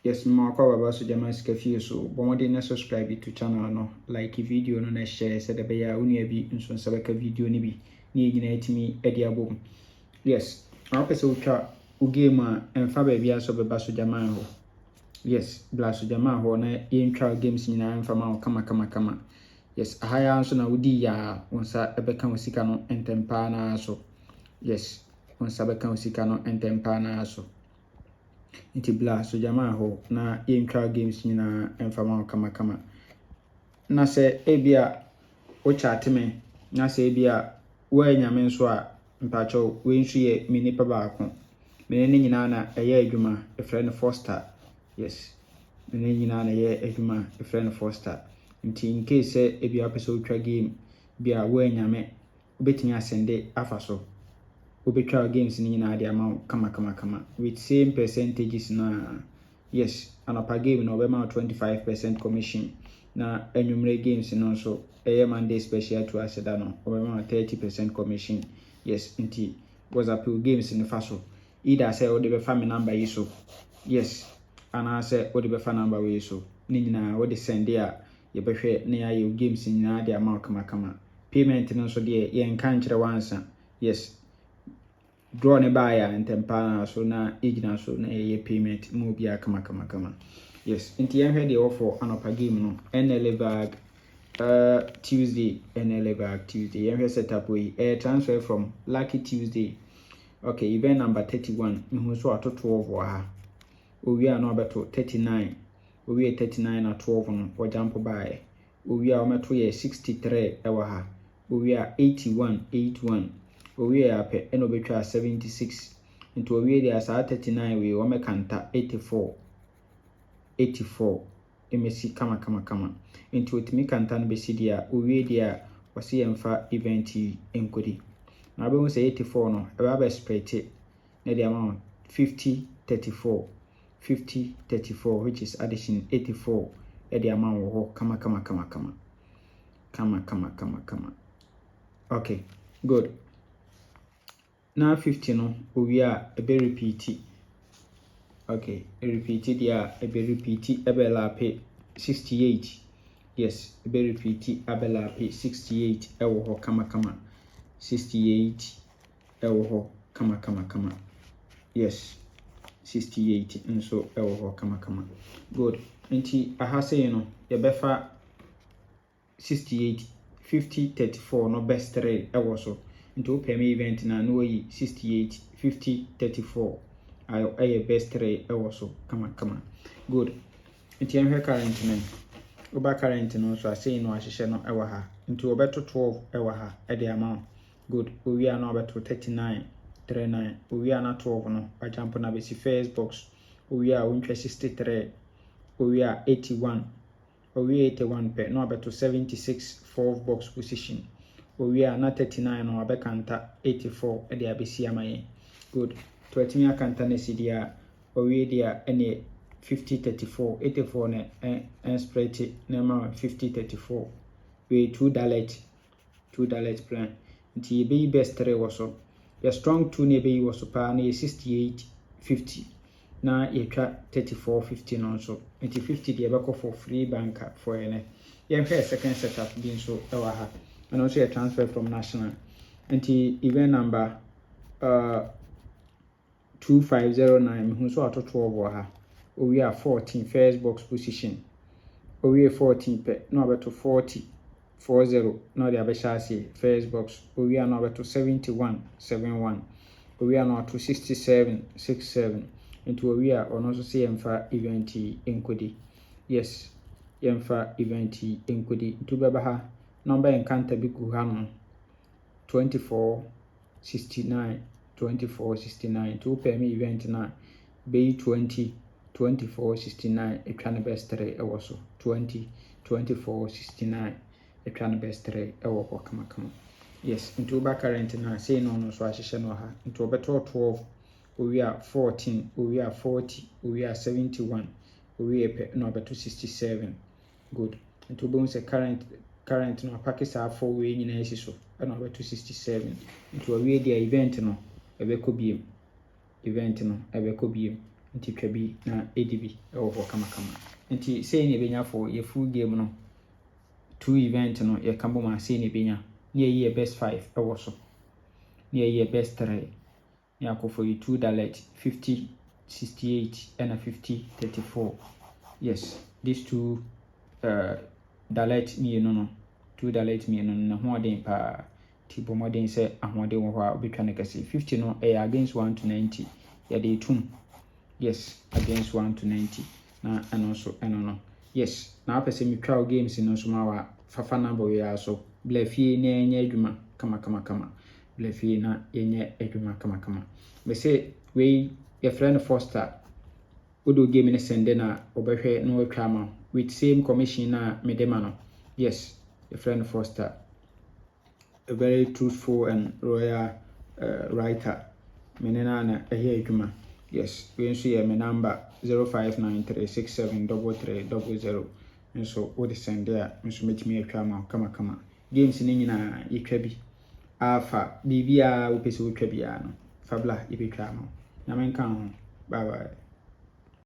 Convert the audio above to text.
Yes, Mako Baba so Jama Scafi so bomodi na subscribe to channel no like video no na share said the beya unia bi nso sabeka video ni bi ni nyina etimi edi abom. Yes, na pese utwa u game a emfa ba bia so beba so Jama ho. Yes, bla so Jama ho na yentwa games nyina emfa ma kama. Yes, ahaya nso na udi ya wonsa ebeka wosika no entempa na so. Yes, wonsa beka wosika no entempa na so. Inti bla so Jama ho na yentwa games nyina emfa ma kama. Na se ebia o chat me na se ebia wo anyame nso a mpacho we nso ye minipa baako. Mene ni nyina na eye adwuma efre no Foster. Yes. Mene nyina na eye adwuma efre no Foster. Nti in case ebia pese utwa game bia wo anyame obetimi asende afa so. Obetwa games ni nyina de ama kama with same percentages na yes anapa game no be ma 25% commission na enumere games no so Monday special to aseda no be ma 30% commission. Yes nti was up games in the faso either say o de be fa me number yi so yes ana say o de be fa number we so ni nyina o de send ya ye behwe na ya games nyina de ama kama payment no so de ye nka nkire wansa yes draw ne buy and so na igina so na ye payment mo bia kama. Yes, inti yenhwe de offer anopa game no Nla Vag Tuesday Nla Vag Tuesday yenhwe setup we transfer from Lucky Tuesday. Okay, event number 31 mehu so ato 12 ha. Owi a no abeto 39. Owi 39 na 12 no o jump by. Owi a o meto ye 63 ewa ha. Owi a 81. Owi a pe eno betwa 76 into owi dia sa 39 we o mekanta 84 emesi kama into otimi kanta no besi dia owi dia wase yemfa event enkodi na be hu say 84 no e ba spread na dia amount 50-34 which is addition 84 e dia amount wo kama. Okay, good. Now 50 no we are a be repeat. Okay, repeat dia a be repeat ebela pay 68. Yes, a be repeat abela pay 68 ewo ho kama 68 ewo ho kama. Yes, 68 nso ewo ho kama. Good. Nti aha say no ye befa 68 50-34 no best 3 ewo so. Into pay event na no yi 68 50-34 ayo best 3 ewo so kama. Good. Nti enhwe current men oba current no so asay no ahihye no ewo ha. Nti obeto 12 ewo ha e de amount. Good. Owi a no obeto 39. Owi a na 12 no ba jump na be si first box. Owi a wontwa 63. Owi a 81. Owi 81 pe no obeto 76 fourth box position. Owi a na 39 no abekanta 84 e de abesi amaye. Good. To etimi akanta na sidia owi dia ene 50-34 84 ne en spread na ma 50-34 we $2 plan. Nti ye be best 3 woso the strong 2 ne be woso pa na 68-50 na ye twa 34-50 no so. Nti 50 de beko for free banker for ene ye second setup bin so ewa ha. And also a transfer from national. Nti event number 2509 who so ato 12 ha. We are 14 first box position. We are 14 pe no abeto 40 no the abeshasi first box. We are no abeto 71. We are no to 67. Into we are on also say emfa event enkodi. Yes, emfa event enkodi to beba ha. Number encounter biku hano 2469 to pay me event na be 2469 a tran best 3 ewo so 2469 a tran best 3 ewo ko kama. Yes, into ba current na say no so ahihye no ha into beto 12 we are 14 we are 40 we are 71 we are no beto 67. Good. Into bon say current no pakisa 4 we nyina esi so e no beto 67 into we dia event no ebeko biem nti twa bi na edi bi ɛwɔ hɔ kama nti say ne benya for your full game no 2 event no ye kambo ma say ne benya ne ye best 5 ɛwɔ so ne ye best 3 ne akofo yi 2 dalet 50 68 and 50 34. Yes, these two dalet me no 2 dalet me no na ho den pa ti bomodin say ahode wo ho a obetwa ne kase 50 no against 1 to 90 ya dey tum. Yes, against 1 to 90 na and also no yes na apese me twa games no so ma wa fafa number we aso blafie na enye adwuma kama blafie na enye adwuma kama me say we your friend Foster odo game ne sende na obehwe na watwa ma with same commission na medema no. Yes, your friend Foster, a very truthful and royal writer menena na ehia adwuma. Yes, we nso ye me number 0593673300 nso wo de send there nso metimi atwa ma kama games ni nyina yetwa bi afa bibia wo pese wo twa bia no fabla ibetwa ma na menka ho. Bye bye.